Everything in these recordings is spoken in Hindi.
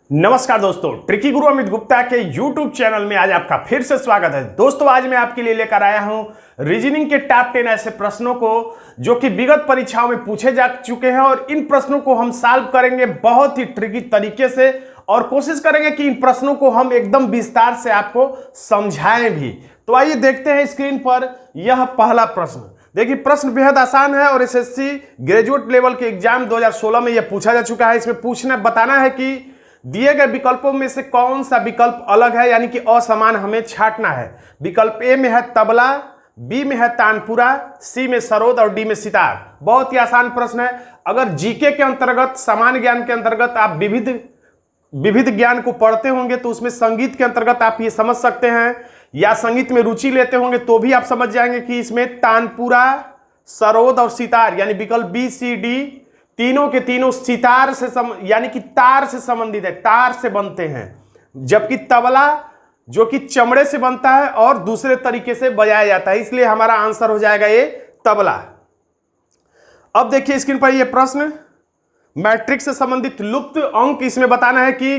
नमस्कार दोस्तों, ट्रिकी गुरु अमित गुप्ता के YouTube चैनल में आज आपका फिर से स्वागत है। दोस्तों, आज मैं आपके लिए लेकर आया हूं रीजनिंग के टॉप 10 ऐसे प्रश्नों को जो कि विगत परीक्षाओं में पूछे जा चुके हैं और इन प्रश्नों को हम सॉल्व करेंगे बहुत ही ट्रिकी तरीके से और कोशिश करेंगे कि इन प्रश्नों को हम एकदम विस्तार से आपको समझाएं भी। तो आइए देखते हैं स्क्रीन पर यह पहला प्रश्न। देखिए, प्रश्न बेहद आसान है और एसएससी ग्रेजुएट लेवल के एग्जाम 2016 में यह पूछा जा चुका है। इसमें बताना है कि दिए गए विकल्पों में से कौन सा विकल्प अलग है, यानी कि असमान हमें छांटना है। विकल्प ए में है तबला, बी में है तानपुरा, सी में सरोद और डी में सितार। बहुत ही आसान प्रश्न है। अगर जीके के अंतर्गत, सामान्य ज्ञान के अंतर्गत आप विविध ज्ञान को पढ़ते होंगे तो उसमें संगीत के अंतर्गत आप ये समझ सकते हैं, या संगीत में रुचि लेते होंगे तो भी आप समझ जाएंगे कि इसमें तानपुरा, सरोद और सितार यानी विकल्प बी सी डी तीनों के तीनों सितार से यानी कि तार से संबंधित है, तार से बनते हैं। जबकि तबला जो कि चमड़े से बनता है और दूसरे तरीके से बजाया जाता है, इसलिए हमारा आंसर हो जाएगा ये तबला। अब देखिए स्क्रीन पर ये प्रश्न, मैट्रिक्स से संबंधित लुप्त अंक। इसमें बताना है कि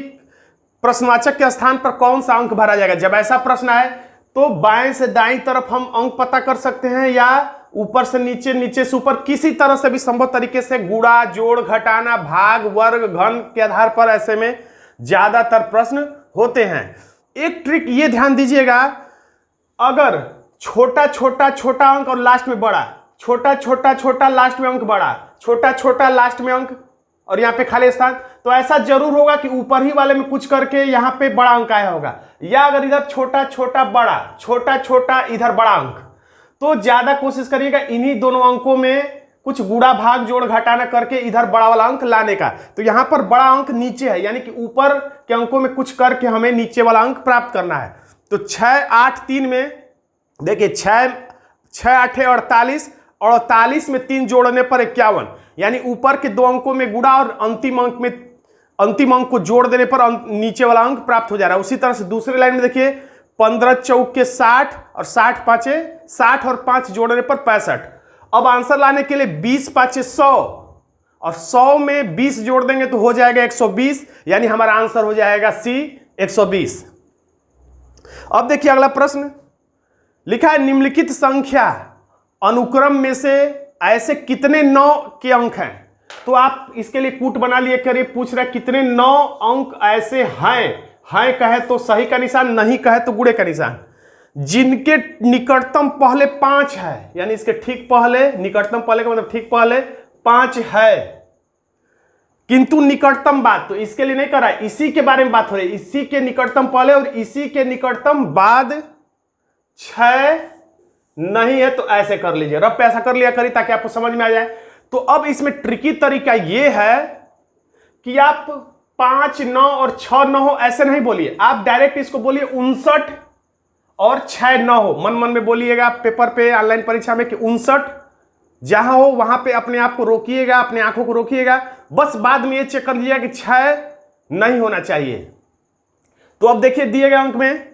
प्रश्नवाचक के स्थान पर कौन सा अंक भरा जाएगा। जब ऐसा प्रश्न आए तो बाएं से दाईं तरफ हम अंक पता कर सकते हैं, या ऊपर से नीचे, नीचे से ऊपर, किसी तरह से भी संभव तरीके से गुणा, जोड़, घटाना, भाग, वर्ग, घन के आधार पर ऐसे में ज्यादातर प्रश्न होते हैं। एक ट्रिक ये ध्यान दीजिएगा, अगर छोटा छोटा छोटा अंक और लास्ट में बड़ा, छोटा छोटा छोटा लास्ट में अंक बड़ा, छोटा छोटा लास्ट में अंक और यहाँ पे खाली स्थान, तो ऐसा जरूर होगा कि ऊपर ही वाले में कुछ करके यहाँ पे बड़ा अंक आया होगा। या अगर इधर छोटा छोटा बड़ा, छोटा छोटा इधर बड़ा अंक, तो ज्यादा कोशिश करिएगा इन्हीं दोनों अंकों में कुछ गुणा, भाग, जोड़, घटाना करके इधर बड़ा वाला अंक लाने का। तो यहाँ पर बड़ा अंक नीचे है, यानी कि ऊपर के अंकों में कुछ करके हमें नीचे वाला अंक प्राप्त करना है। तो 6, 8, 3 में देखिए 6, 8 48, 48 में 3 जोड़ने पर 51, यानी ऊपर के दो अंकों में गुणा और अंतिम अंक को जोड़ देने पर नीचे वाला अंक प्राप्त हो जा रहा है। उसी तरह से दूसरी लाइन में देखिए 15 चौके 60 और 60 पांचे 60 और 5 जोड़ने पर 65। अब आंसर लाने के लिए 20 पांचे 100 और 100 में 20 जोड़ देंगे तो हो जाएगा 120, यानी हमारा आंसर हो जाएगा सी 120। अब देखिए अगला प्रश्न लिखा है, निम्नलिखित संख्या अनुक्रम में से ऐसे कितने 9 के अंक हैं। तो आप इसके लिए कूट बना लिए करिए। पूछ रहा है कितने 9 अंक ऐसे हैं कहे तो सही का निशान, नहीं कहे तो गुणे का निशान, जिनके निकटतम पहले 5 है, यानी इसके ठीक पहले, निकटतम पहले का मतलब ठीक पहले 5 है, किंतु निकटतम बात तो इसके लिए नहीं कर रहा है, इसी के बारे में बात हो रही है। इसी के निकटतम पहले और इसी के निकटतम बाद 6 नहीं है, तो ऐसे कर लीजिए, रब पे ऐसा कर लिया करिए ताकि आपको समझ में आ जाए। तो अब इसमें ट्रिकी तरीका यह है कि आप 5 9 और 6 9 हो ऐसे नहीं बोलिए, आप डायरेक्ट इसको बोलिए 59 और 6 9 हो। मन मन में बोलिएगा पेपर पे, ऑनलाइन परीक्षा में कि 59 जहां हो वहां पे अपने आप को रोकिएगा, अपने आंखों को रोकिएगा। बस बाद में ये चेक कर लीजिएगा कि 6 नहीं होना चाहिए। तो अब देखिए दिए गए अंक में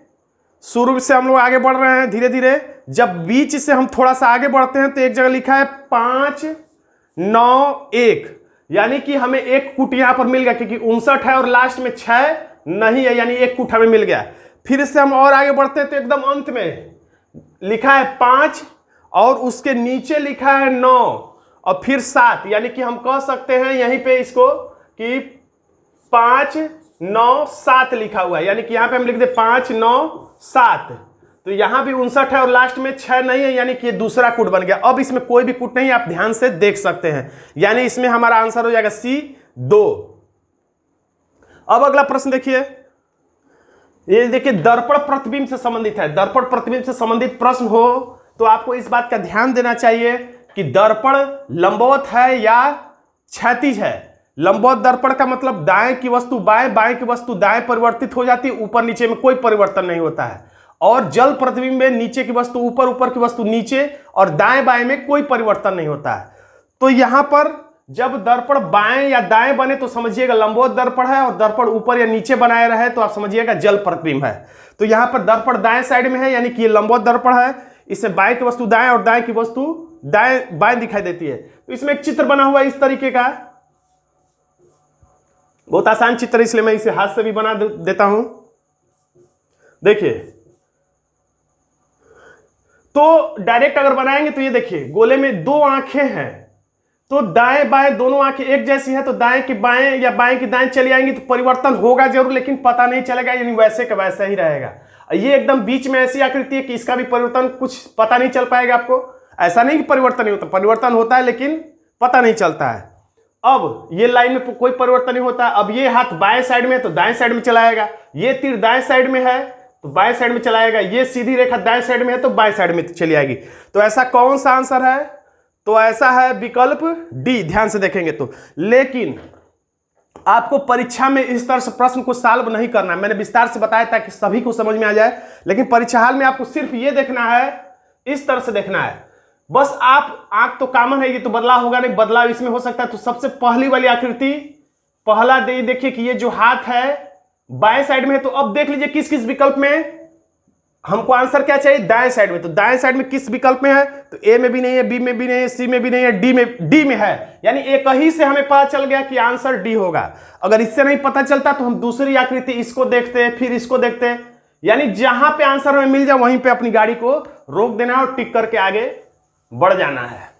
शुरू से हम लोग आगे बढ़ रहे हैं धीरे धीरे। जब बीच से हम थोड़ा सा आगे बढ़ते हैं तो एक जगह लिखा है 5 9 1, यानी कि हमें एक कूट यहां पर मिल गया क्योंकि 59 है और लास्ट में 6 नहीं है, यानी एक कूट हमें मिल गया। फिर से हम और आगे बढ़ते हैं तो एकदम अंत में लिखा है 5 और उसके नीचे लिखा है 9 और फिर 7, यानी कि हम कह सकते हैं यहीं पे इसको कि 5 9 7 लिखा हुआ है, यानी कि यहां पे हम लिख दे 5 9 7। तो यहां भी 59 है और लास्ट में 6 नहीं है, यानी कि दूसरा कूट बन गया। अब इसमें कोई भी कूट नहीं, आप ध्यान से देख सकते हैं, यानी इसमें हमारा आंसर हो जाएगा सी 2। अब अगला प्रश्न देखिए, ये देखिए दर्पण प्रतिबिंब से संबंधित है। दर्पण प्रतिबिंब से संबंधित प्रश्न हो तो आपको इस बात का ध्यान देना चाहिए कि दर्पण लंबवत है या क्षैतिज है। लंबवत दर्पण का मतलब दाएं की वस्तु बाएं, बाएं की वस्तु दाएं परिवर्तित हो जाती है, ऊपर नीचे में कोई परिवर्तन नहीं होता है। और जल प्रतिबिंब में नीचे की वस्तु ऊपर, ऊपर की वस्तु नीचे और दाएं बाएं में कोई परिवर्तन नहीं होता है। तो यहां पर जब दर्पण बाएं या दाएं बने तो समझिएगा लंबवत दर्पण है, और दर्पण ऊपर या नीचे बनाए रहे तो आप समझिएगा जल प्रतिबिंब है। तो यहां पर दर्पण दाएं साइड में है, यानी कि ये लंबवत दर्पण है। इसमें बाएं की वस्तु दाएं और दाएं की वस्तु दाएं बाएं दिखाई देती है। तो इसमें एक चित्र बना हुआ है इस तरीके का, बहुत आसान चित्र, इसलिए मैं इसे हाथ से भी बना देता हूं। देखिए, तो डायरेक्ट अगर बनाएंगे तो ये देखिए, गोले में दो आंखें हैं, तो दाएं बाएं दोनों आंखें एक जैसी है, तो दाएं की बाएं या बाएं की दाएं चली आएंगी, तो परिवर्तन होगा जरूर, लेकिन पता नहीं चलेगा, यानी वैसे का वैसा ही रहेगा। ये एकदम बीच में ऐसी आकृति है कि इसका भी परिवर्तन कुछ पता नहीं चल पाएगा आपको। ऐसा नहीं कि परिवर्तन नहीं होता, परिवर्तन होता है लेकिन पता नहीं चलता है। अब ये लाइन में कोई परिवर्तन नहीं होता। अब ये हाथ बाएं साइड में है तो दाएं साइड में चलाएगा, ये तीर दाएं साइड में है तो बाएं साइड में चलाएगा, ये सीधी रेखा दाएं साइड में है तो बाएं साइड में चली आएगी। तो ऐसा कौन सा आंसर है? तो ऐसा है विकल्प डी, ध्यान से देखेंगे तो। लेकिन आपको परीक्षा में इस तरह से प्रश्न को सॉल्व नहीं करना है, मैंने विस्तार से बताया ताकि सभी को समझ में आ जाए। लेकिन परीक्षा हाल में आपको सिर्फ ये देखना है, इस तरह से देखना है बस। आप आंख तो कॉमन है, ये तो बदलाव होगा नहीं, बदलाव इसमें हो सकता है। तो सबसे पहली वाली आकृति, पहला देखिए कि ये जो हाथ है बाएं साइड में है, तो अब देख लीजिए किस किस विकल्प में हमको आंसर क्या चाहिए, दाएं साइड में। तो दाएं साइड में किस विकल्प में है? तो ए में भी नहीं है, बी में भी नहीं है, सी में भी नहीं है, डी में है। यानी एक ही से हमें पता चल गया कि आंसर डी होगा। अगर इससे नहीं पता चलता तो हम दूसरी आकृति इसको देखते हैं, फिर इसको देखते हैं। यानी जहां पे आंसर हमें मिल जाए वहीं पे अपनी गाड़ी को रोक देना है और टिक करके आगे बढ़ जाना है।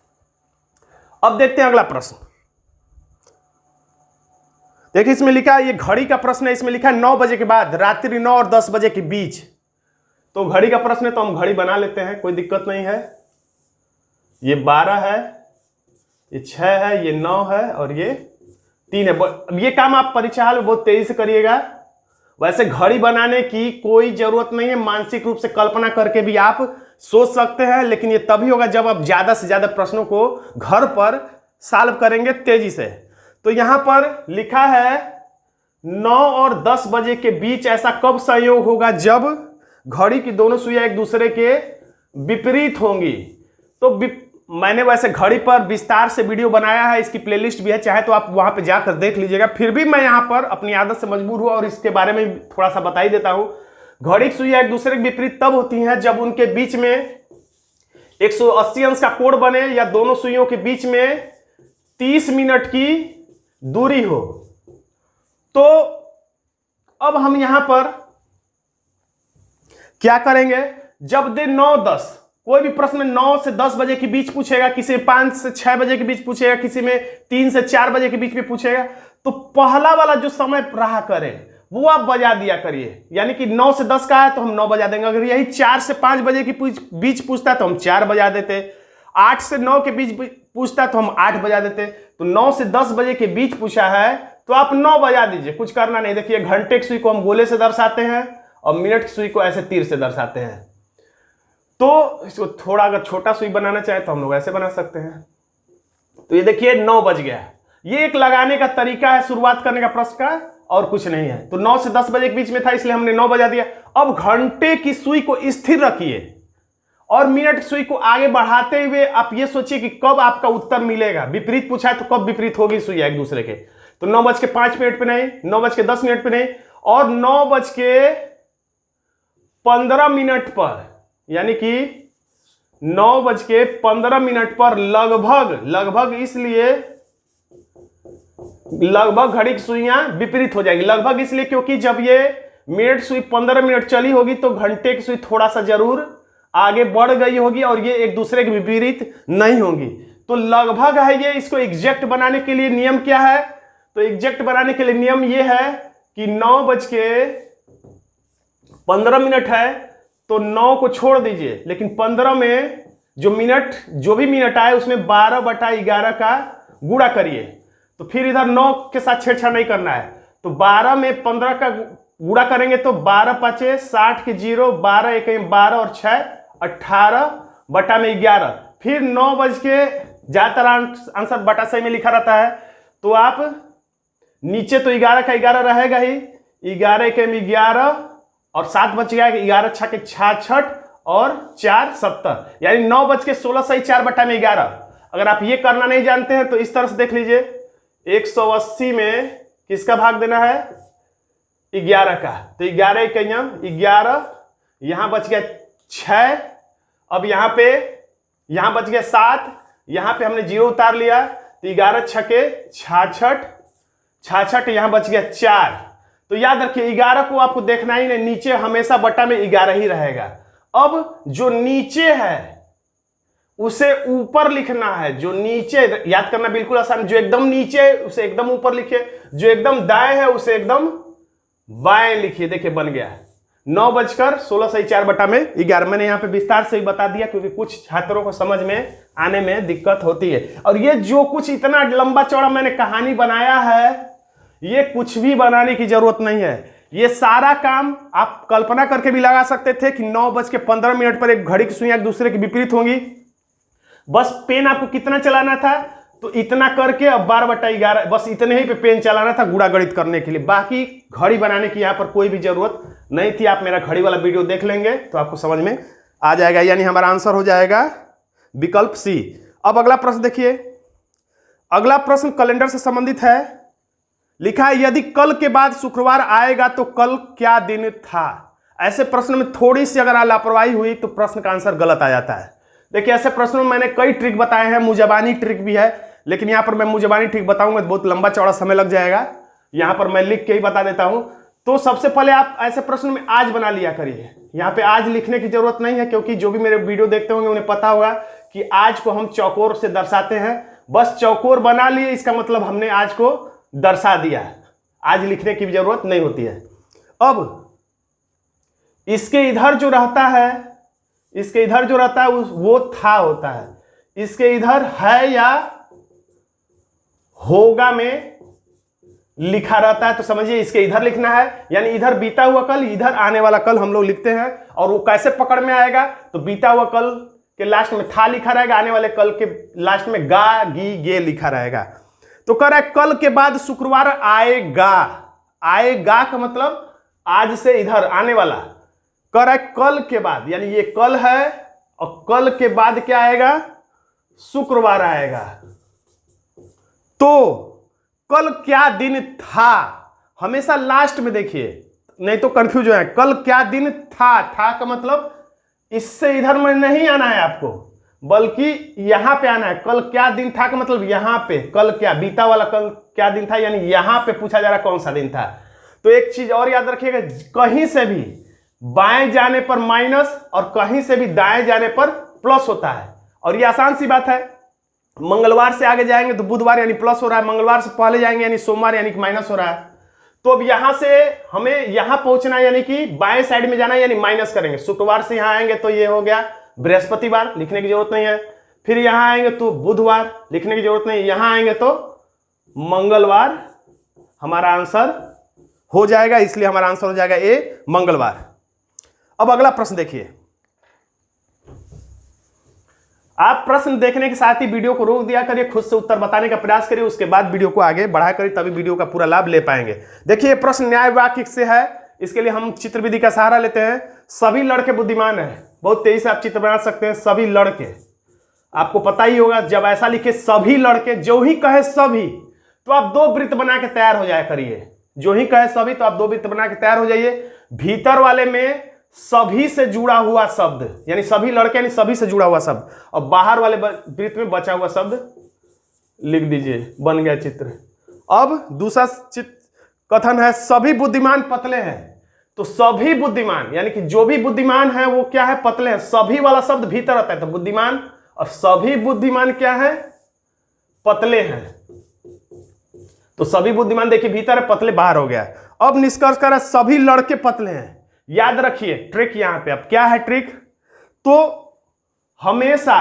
अब देखते हैं अगला प्रश्न। देखिए इसमें लिखा है, ये घड़ी का प्रश्न है, इसमें लिखा है 9 बजे के बाद, रात्रि 9 और 10 बजे के बीच। तो घड़ी का प्रश्न है तो हम घड़ी बना लेते हैं, कोई दिक्कत नहीं है। ये 12 है, ये 6 है, ये 9 है और ये 3 है। अब ये काम आप परीक्षा हाल में बहुत तेजी से करिएगा। वैसे घड़ी बनाने की कोई जरूरत नहीं है, मानसिक रूप से कल्पना करके भी आप सोच सकते हैं, लेकिन ये तभी होगा जब आप ज्यादा से ज्यादा प्रश्नों को घर पर सॉल्व करेंगे तेजी से। तो यहां पर लिखा है 9 और 10 बजे के बीच ऐसा कब संयोग होगा जब घड़ी की दोनों सुइयां एक दूसरे के विपरीत होंगी। तो मैंने वैसे घड़ी पर विस्तार से वीडियो बनाया है, इसकी प्लेलिस्ट भी है, चाहे तो आप वहां पे जाकर देख लीजिएगा। फिर भी मैं यहां पर अपनी आदत से मजबूर हुआ और इसके बारे में थोड़ा सा बता ही देता हूं। घड़ी की सुइयां एक दूसरे के विपरीत तब होती हैं जब उनके बीच में 180 अंश का कोण बने या दोनों सुइयों के बीच में 30 मिनट की दूरी हो। तो अब हम यहां पर क्या करेंगे, जब दिन 9-10, कोई भी प्रश्न 9 से 10 बजे के बीच पूछेगा, किसी में 5 से 6 बजे के बीच पूछेगा, किसी में 3 से 4 बजे के बीच में पूछेगा, तो पहला वाला जो समय रहा करे वो आप बजा दिया करिए। यानी कि 9 से 10 का है तो हम 9 बजा देंगे। अगर यही 4 से 5 बजे के बीच पूछता है तो हम 4 बजा देते, 8 से 9 के बीच पूछता है तो हम 8 बजा देते। तो 9 से 10 बजे के बीच पूछा है तो आप 9 बजा दीजिए, कुछ करना नहीं। देखिए घंटे की सुई को हम गोले से दर्शाते हैं और मिनट की सुई को ऐसे तीर से दर्शाते हैं। तो इसको थोड़ा अगर छोटा सुई बनाना चाहे तो हम लोग ऐसे बना सकते हैं। तो ये देखिए 9 बज गया। ये एक लगाने का तरीका है शुरुआत करने का प्रश्न का, और कुछ नहीं है। तो 9 से 10 बजे के बीच में था इसलिए हमने 9 बजा दिया। अब घंटे की सुई को स्थिर रखिए और मिनट की सुई को आगे बढ़ाते हुए आप ये सोचिए कि कब आपका उत्तर मिलेगा। विपरीत पूछा है तो कब विपरीत होगी सुई एक दूसरे के। तो 9:05 पे नहीं, 9:10 पे नहीं, और 9:15 पर, यानी कि 9:15 पर लगभग इसलिए लगभग घड़ी की सुइयां विपरीत हो जाएगी। लगभग इसलिए क्योंकि जब ये मिनट सुई 15 मिनट चली होगी तो घंटे की सुई थोड़ा सा जरूर आगे बढ़ गई होगी और ये एक दूसरे के विपरीत नहीं होंगी। तो लगभग है ये। इसको एग्जैक्ट बनाने के लिए नियम क्या है? तो एग्जैक्ट बनाने के लिए नियम ये है कि 9:15 है तो 9 को छोड़ दीजिए, लेकिन 15 में जो भी मिनट आए उसमें 12/11 का गुणा करिए। तो फिर इधर 9 के साथ छेड़छाड़ नहीं करना है। तो 12 में 15 का गुणा करेंगे तो 12×5 = 60 के 0, 12×1 12 और 6 18/11। फिर 9 बज के, ज्यादातर आंसर बटा सही में लिखा रहता है, तो आप नीचे तो 11 का 11 रहेगा ही, 11×1 11 और 7 बच गया, 11×6 = 66 और 4 70, यानी 9:16 सही 4/11। अगर आप ये करना नहीं जानते हैं तो इस तरह से देख लीजिए, 180 में किसका भाग देना है? 11 का। तो 11×1 11, यहां बच गया 6, अब यहां बच गया 7, यहां पे हमने 0 उतार लिया, तो 11×6 = 66, 66 यहां बच गया 4। तो याद रखिए 11 को आपको देखना ही नहीं, नीचे हमेशा बटा में 11 ही रहेगा। अब जो नीचे है उसे ऊपर लिखना है, जो नीचे, याद करना बिल्कुल आसान, जो एकदम नीचे है उसे एकदम ऊपर लिखिए, जो एकदम दाएं है उसे एकदम बाएं लिखिए। देखिए बन गया 9:16 सही 4 बटा में 11। मैंने यहाँ पे विस्तार से ही बता दिया क्योंकि कुछ छात्रों को समझ में आने में दिक्कत होती है। और ये जो कुछ इतना लंबा चौड़ा मैंने कहानी बनाया है, ये कुछ भी बनाने की जरूरत नहीं है। ये सारा काम आप कल्पना करके भी लगा सकते थे कि 9:15 पर एक घड़ी की सुइयां एक दूसरे के विपरीत होंगी। बस पेन आपको कितना चलाना था, तो इतना करके अब 12/11 बस इतने ही पे पेन चलाना था गुणा गणित करने के लिए। बाकी घड़ी बनाने की यहां पर कोई भी जरूरत नहीं थी। आप मेरा घड़ी वाला वीडियो देख लेंगे तो आपको समझ में आ जाएगा। यानी हमारा आंसर हो जाएगा विकल्प सी। अब अगला प्रश्न देखिए। अगला प्रश्न कैलेंडर से संबंधित है। लिखा है यदि कल के बाद शुक्रवार आएगा तो कल क्या दिन था। ऐसे प्रश्न में थोड़ी सी अगर लापरवाही हुई तो प्रश्न का आंसर गलत आ जाता है। देखिए ऐसे प्रश्नों में मैंने कई ट्रिक बताए हैं, मुजबानी ट्रिक भी है, लेकिन यहां पर मैं मुजबानी ट्रिक बताऊंगा तो बहुत लंबा चौड़ा समय लग जाएगा। यहां पर मैं लिख के ही बता देता हूं। तो सबसे पहले आप ऐसे प्रश्न में आज बना लिया करिए। यहां पे आज लिखने की जरूरत नहीं है क्योंकि जो भी मेरे वीडियो देखते होंगे उन्हें पता होगा कि आज को हम चौकोर से दर्शाते हैं। बस चौकोर बना लिए, इसका मतलब हमने आज को दर्शा दिया। आज लिखने की जरूरत नहीं होती है। अब इसके इधर जो रहता है, इसके इधर जो रहता है वो था होता है। इसके इधर है या होगा में लिखा रहता है, तो समझिए इसके इधर लिखना है। यानी इधर बीता हुआ कल, इधर आने वाला कल हम लोग लिखते हैं। और वो कैसे पकड़ में आएगा, तो बीता हुआ कल के लास्ट में था लिखा रहेगा, आने वाले कल के लास्ट में गा गी गे लिखा रहेगा। तो कह रहा है कल के बाद शुक्रवार आएगा। आएगा का मतलब आज से इधर आने वाला। कह रहा है कल के बाद, यानी ये कल है और कल के बाद क्या आएगा, शुक्रवार आएगा। तो कल क्या दिन था, हमेशा लास्ट में देखिए, नहीं तो कंफ्यूज हो जाए। कल क्या दिन था, था का मतलब इससे इधर में नहीं आना है आपको, बल्कि यहां पे आना है। कल क्या दिन था का मतलब यहां पे, कल क्या बीता वाला कल क्या दिन था, यानी यहां पे पूछा जा रहा कौन सा दिन था। तो एक चीज और याद रखिएगा, कहीं से भी बाएं जाने पर माइनस और कहीं से भी दाएं जाने पर प्लस होता है। और ये आसान सी बात है। मंगलवार से आगे जाएंगे तो बुधवार यानी प्लस हो रहा है, मंगलवार से पहले जाएंगे यानी सोमवार यानी कि माइनस हो रहा है। तो अब यहां से हमें यहां पहुंचना है, यानी कि बाएं साइड में जाना है, यानी माइनस करेंगे। शुक्रवार से यहां आएंगे तो ये हो गया बृहस्पतिवार, लिखने की जरूरत नहीं है। फिर यहां आएंगे तो बुधवार, लिखने की जरूरत नहीं है। यहां आएंगे तो मंगलवार हमारा आंसर हो जाएगा, इसलिए हमारा आंसर हो जाएगा ए मंगलवार। अब अगला प्रश्न देखिए। आप प्रश्न देखने के साथ ही वीडियो को रोक दिया करिए, खुद से उत्तर बताने का प्रयास करिए, उसके बाद वीडियो को आगे बढ़ा करिए, तभी वीडियो का पूरा लाभ ले पाएंगे। देखिए प्रश्न न्याय वाक्य से है, इसके लिए हम चित्र विधि का सहारा लेते हैं। सभी लड़के बुद्धिमान हैं, बहुत तेजी से आप चित्र बना सकते हैं। सभी लड़के, आपको पता ही होगा जब ऐसा लिखे सभी लड़के, जो ही कहे सभी तो आप दो वृत्त बना के तैयार हो जाया करिए। जो ही कहे सभी तो आप दो वृत्त बना के तैयार हो जाइए। भीतर वाले में सभी से जुड़ा हुआ शब्द, यानी सभी लड़के यानी सभी से जुड़ा हुआ शब्द, और बाहर वाले वृत्त में बचा हुआ शब्द लिख दीजिए, बन गया चित्र। अब दूसरा कथन है सभी बुद्धिमान पतले हैं। तो सभी बुद्धिमान यानी कि जो भी बुद्धिमान है वो क्या है, पतले हैं। सभी वाला शब्द भीतर आता है तो बुद्धिमान, और सभी बुद्धिमान क्या है, पतले हैं। तो सभी बुद्धिमान देखिए भीतर है, पतले बाहर हो गया। अब निष्कर्ष कर सभी लड़के पतले हैं। याद रखिए ट्रिक यहां पे, अब क्या है ट्रिक, तो हमेशा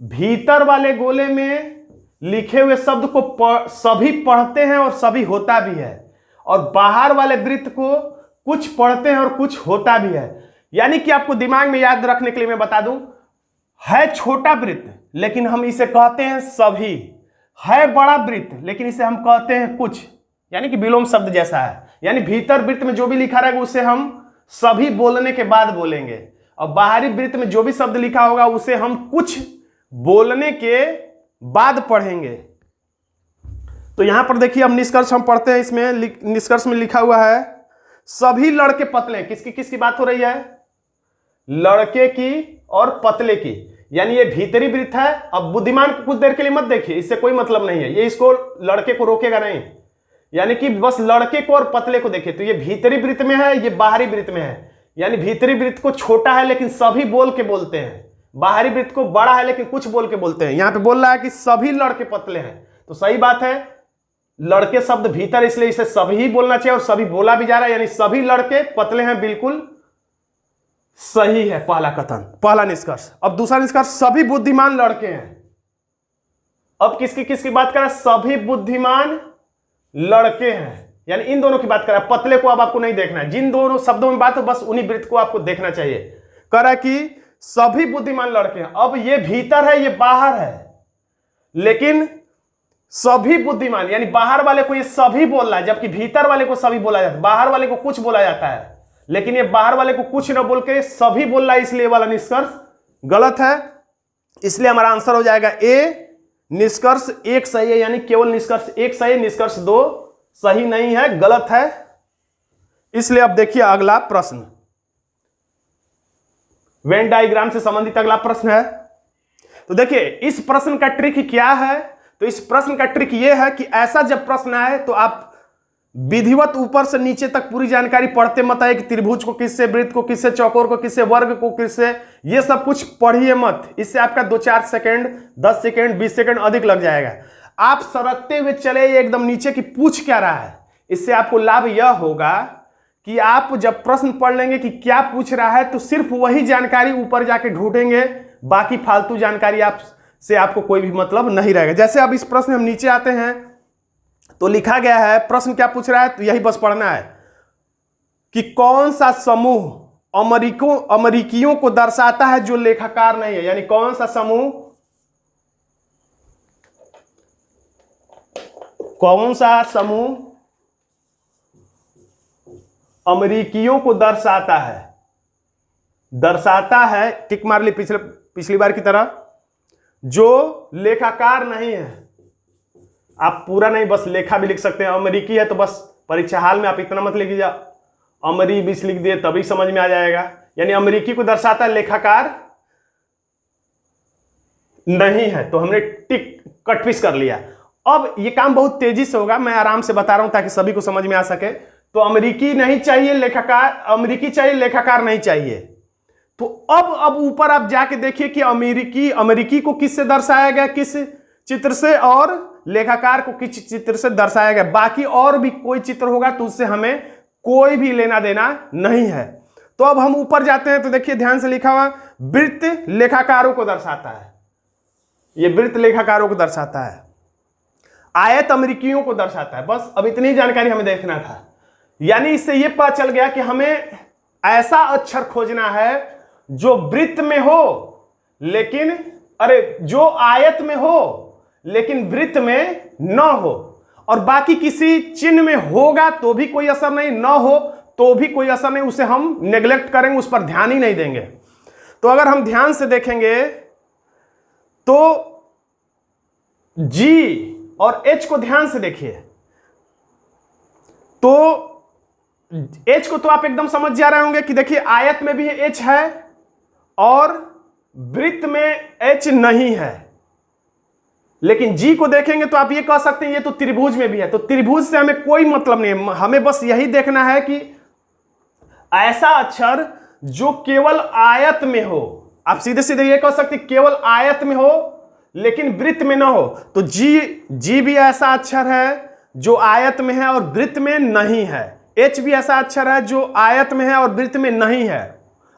भीतर वाले गोले में लिखे हुए शब्द को सभी पढ़ते हैं और सभी होता भी है, और बाहर वाले वृत्त को कुछ पढ़ते हैं और कुछ होता भी है। यानी कि आपको दिमाग में याद रखने के लिए मैं बता दूं, है छोटा वृत्त लेकिन हम इसे कहते हैं सभी, है बड़ा वृत्त लेकिन इसे हम कहते हैं कुछ, यानी कि विलोम शब्द जैसा है। यानी भीतर वृत्त में जो भी लिखा रहेगा उसे हम सभी बोलने के बाद बोलेंगे, और बाहरी वृत्त में जो भी शब्द लिखा होगा उसे हम कुछ बोलने के बाद पढ़ेंगे। तो यहां पर देखिए अब निष्कर्ष हम पढ़ते हैं। इसमें निष्कर्ष में लिखा हुआ है सभी लड़के पतले। किसकी किसकी बात हो रही है, लड़के की और पतले की, यानी ये भीतरी वृत्त है। अब बुद्धिमान को कुछ देर के लिए मत देखिए, इससे कोई मतलब नहीं है, ये इसको लड़के को रोकेगा नहीं। यानी कि बस लड़के को और पतले को देखिए, तो ये भीतरी वृत्त में है, ये बाहरी वृत्त में है। यानी भीतरी वृत्त को छोटा है लेकिन सभी बोल के बोलते हैं, बाहरी वृत्त को बड़ा है लेकिन कुछ बोल के बोलते हैं। यहां पे बोल रहा है कि सभी लड़के पतले हैं, तो सही बात है, लड़के शब्द भीतर, इसलिए इसे सभी बोलना चाहिए और सभी बोला भी जा रहा है, यानी सभी लड़के पतले हैं, बिल्कुल सही है पहला कथन, पहला निष्कर्ष। अब दूसरा निष्कर्ष, सभी बुद्धिमान लड़के हैं। अब किसकी किसकी बात कर रहा है? सभी बुद्धिमान लड़के हैं, यानी इन दोनों की बात कर रहा है। पतले को अब आपको नहीं देखना है, जिन दोनों शब्दों में बात हो बस उन्हीं वृत्त को आपको देखना चाहिए। कह रहा है कि सभी बुद्धिमान लड़के हैं। अब ये भीतर है, ये बाहर है, लेकिन सभी बुद्धिमान यानी बाहर वाले को ये सभी बोल रहा है, जबकि भीतर वाले को सभी बोला जाता है, बाहर वाले को कुछ बोला जाता है, लेकिन ये बाहर वाले को कुछ न बोल के सभी बोल रहा है, इसलिए वाला निष्कर्ष गलत है। इसलिए हमारा आंसर हो जाएगा ए। निष्कर्ष एक सही है, यानी केवल निष्कर्ष एक सही है, निष्कर्ष दो सही नहीं है, गलत है। इसलिए अब देखिए अगला प्रश्न, वेन डायग्राम से संबंधित अगला प्रश्न है। तो देखिए इस प्रश्न का ट्रिक क्या है? तो इस प्रश्न का ट्रिक यह है कि ऐसा जब प्रश्न आए तो आप विधिवत ऊपर से नीचे तक पूरी जानकारी पढ़ते मत आए कि त्रिभुज को किससे, वृत्त को किससे, चौकोर को किससे, वर्ग को किससे, ये सब कुछ पढ़िए मत। इससे आपका 2-4 सेकंड, 10 सेकंड, 20 सेकंड अधिक लग जाएगा। आप सरकते हुए चले एकदम नीचे की पूछ क्या रहा है। इससे आपको लाभ यह होगा कि आप जब प्रश्न पढ़ लेंगे कि क्या पूछ रहा है तो सिर्फ वही जानकारी ऊपर जाके ढूंढेंगे, बाकी फालतू जानकारी से आपको कोई भी मतलब नहीं रहेगा। जैसे अब इस प्रश्न हम नीचे आते हैं तो लिखा गया है, प्रश्न क्या पूछ रहा है, तो यही बस पढ़ना है कि कौन सा समूह अमेरिकियों को दर्शाता है जो लेखाकार नहीं है। यानी कौन सा समूह, कौन सा समूह अमेरिकियों को दर्शाता है, टिक मार ली पिछली बार की तरह, जो लेखाकार नहीं है। आप पूरा नहीं, बस लेखा भी लिख सकते हैं। अमेरिकी है तो बस परीक्षा हाल में आप इतना मत लिखिए, अमरी बीस लिख दिए तभी समझ में आ जाएगा। यानी अमेरिकी को दर्शाता है, लेखाकार नहीं है, तो हमने टिक कट पीस कर लिया। अब ये काम बहुत तेजी से होगा, मैं आराम से बता रहा हूं ताकि सभी को समझ में आ सके। तो अमेरिकी नहीं चाहिए, लेखाकार, अमेरिकी चाहिए, लेखाकार नहीं चाहिए। तो अब ऊपर आप जाके देखिए कि अमेरिकी को किससे दर्शाया गया, किस चित्र से, और लेखाकार को किस चित्र से दर्शाया गया। बाकी और भी कोई चित्र होगा तो उससे हमें कोई भी लेना देना नहीं है। तो अब हम ऊपर जाते हैं तो देखिए ध्यान से लिखा हुआ, वृत्त लेखाकारों को दर्शाता है, यह वृत्त लेखाकारों को दर्शाता है, आयत अमेरिकियों को दर्शाता है। बस अब इतनी जानकारी हमें देखना था। यानी इससे यह पता चल गया कि हमें ऐसा अक्षर खोजना है जो वृत्त में हो लेकिन, जो आयत में हो लेकिन वृत्त में न हो, और बाकी किसी चिन्ह में होगा तो भी कोई असर नहीं, न हो तो भी कोई असर नहीं, उसे हम नेग्लेक्ट करेंगे, उस पर ध्यान ही नहीं देंगे। तो अगर हम ध्यान से देखेंगे तो जी और एच को ध्यान से देखिए, तो एच को तो आप एकदम समझ जा रहे होंगे कि देखिए आयत में भी एच है और वृत्त में एच नहीं है। लेकिन जी को देखेंगे तो आप ये कह सकते हैं ये तो त्रिभुज में भी है। तो त्रिभुज से हमें कोई मतलब नहीं है, हमें बस यही देखना है कि ऐसा अक्षर जो केवल आयत में हो। आप सीधे सीधे ये कह सकते हैं केवल आयत में हो लेकिन वृत्त में ना हो। तो जी भी ऐसा अक्षर है जो आयत में है और वृत्त में नहीं है। एच भी ऐसा अक्षर है जो आयत में है और वृत्त में नहीं है।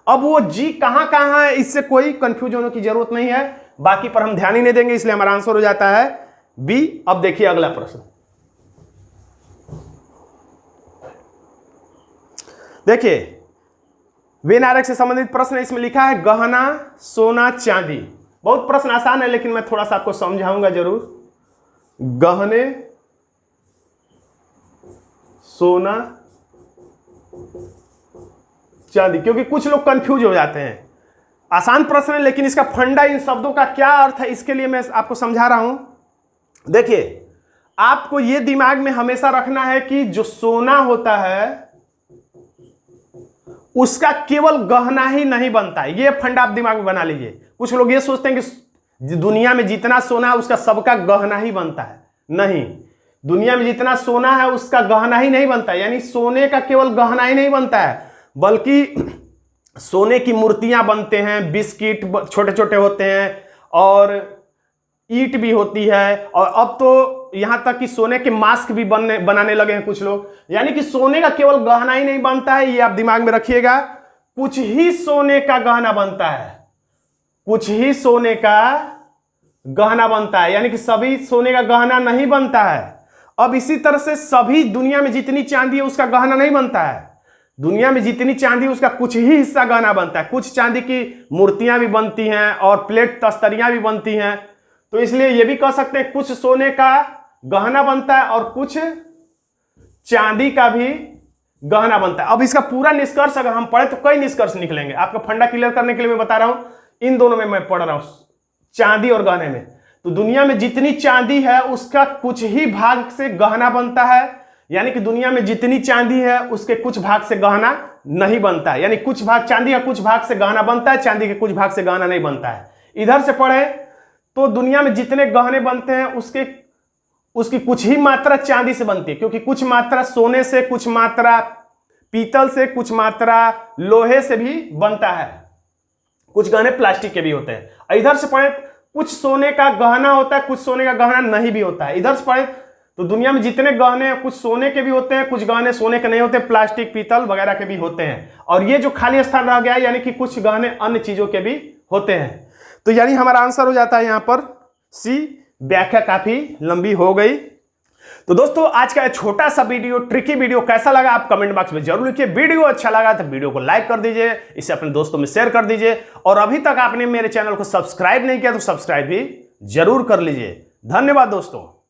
अब वो जी कहां कहां है इससे कोई कंफ्यूज होने की जरूरत नहीं है, बाकी पर हम ध्यान ही नहीं देंगे, इसलिए हमारा आंसर हो जाता है बी। अब देखिए अगला प्रश्न, देखिए वेन आरेख से संबंधित प्रश्न है। इसमें लिखा है गहना, सोना, चांदी। बहुत प्रश्न आसान है लेकिन मैं थोड़ा सा आपको समझाऊंगा जरूर। गहने, सोना, चांदी, क्योंकि कुछ लोग कंफ्यूज हो जाते हैं। आसान प्रश्न है लेकिन इसका फंडा, इन शब्दों का क्या अर्थ है, इसके लिए मैं आपको समझा रहा हूं। देखिए आपको यह दिमाग में हमेशा रखना है कि जो सोना होता है उसका केवल गहना ही नहीं बनता है। यह फंडा आप दिमाग में बना लीजिए। कुछ लोग ये सोचते हैं कि दुनिया में जितना सोना है उसका सबका गहना ही बनता है। नहीं, दुनिया में जितना सोना है उसका गहना ही नहीं बनता, यानी सोने का केवल गहना ही नहीं बनता है, बल्कि सोने की मूर्तियां बनते हैं, बिस्किट छोटे छोटे होते हैं, और ईंट भी होती है, और अब तो यहां तक कि सोने के मास्क भी बनाने लगे हैं कुछ लोग। यानी कि सोने का केवल गहना ही नहीं बनता है, ये आप दिमाग में रखिएगा। कुछ ही सोने का गहना बनता है, कुछ ही सोने का गहना बनता है, यानी कि सभी सोने का गहना नहीं बनता है। अब इसी तरह से सभी दुनिया में जितनी चांदी है उसका गहना नहीं बनता है, दुनिया में जितनी चांदी उसका कुछ ही हिस्सा गहना बनता है। कुछ चांदी की मूर्तियां भी बनती हैं और प्लेट तस्तरियां भी बनती हैं, तो इसलिए यह भी कह सकते हैं कुछ सोने का गहना बनता है और कुछ चांदी का भी गहना बनता है। अब इसका पूरा निष्कर्ष अगर हम पढ़े तो कई निष्कर्ष निकलेंगे। आपका फंडा क्लियर करने के लिए मैं बता रहा हूं, इन दोनों में मैं पढ़ रहा हूं, चांदी और गहने में। तो दुनिया में जितनी चांदी है उसका कुछ ही भाग से गहना बनता है, यानी कि दुनिया में जितनी चांदी है उसके कुछ भाग से गहना नहीं बनता है, यानी कुछ भाग चांदी का कुछ भाग से गहना बनता है, चांदी के कुछ भाग से गहना नहीं बनता है। इधर से पढ़े तो दुनिया में जितने गहने बनते हैं उसकी कुछ ही मात्रा चांदी से बनती है, क्योंकि कुछ मात्रा सोने से, कुछ मात्रा पीतल से, कुछ मात्रा लोहे से भी बनता है, कुछ गहने प्लास्टिक के भी होते हैं। इधर से पढ़े कुछ सोने का गहना होता है, कुछ सोने का गहना नहीं भी होता है। इधर से पढ़े तो दुनिया में जितने गहने हैं कुछ सोने के भी होते हैं, कुछ गहने सोने के नहीं होते, प्लास्टिक पीतल वगैरह के भी होते हैं। और ये जो खाली स्थान रह गया है यानी कि कुछ गहने अन्य चीजों के भी होते हैं। तो यानी हमारा आंसर हो जाता है यहां पर सी। व्याख्या काफी लंबी हो गई। तो दोस्तों आज का छोटा सा वीडियो, ट्रिकी वीडियो कैसा लगा आप कमेंट बॉक्स में जरूर लिखिए। वीडियो अच्छा लगा तो वीडियो को लाइक कर दीजिए, इसे अपने दोस्तों में शेयर कर दीजिए, और अभी तक आपने मेरे चैनल को सब्सक्राइब नहीं किया तो सब्सक्राइब भी जरूर कर लीजिए। धन्यवाद दोस्तों।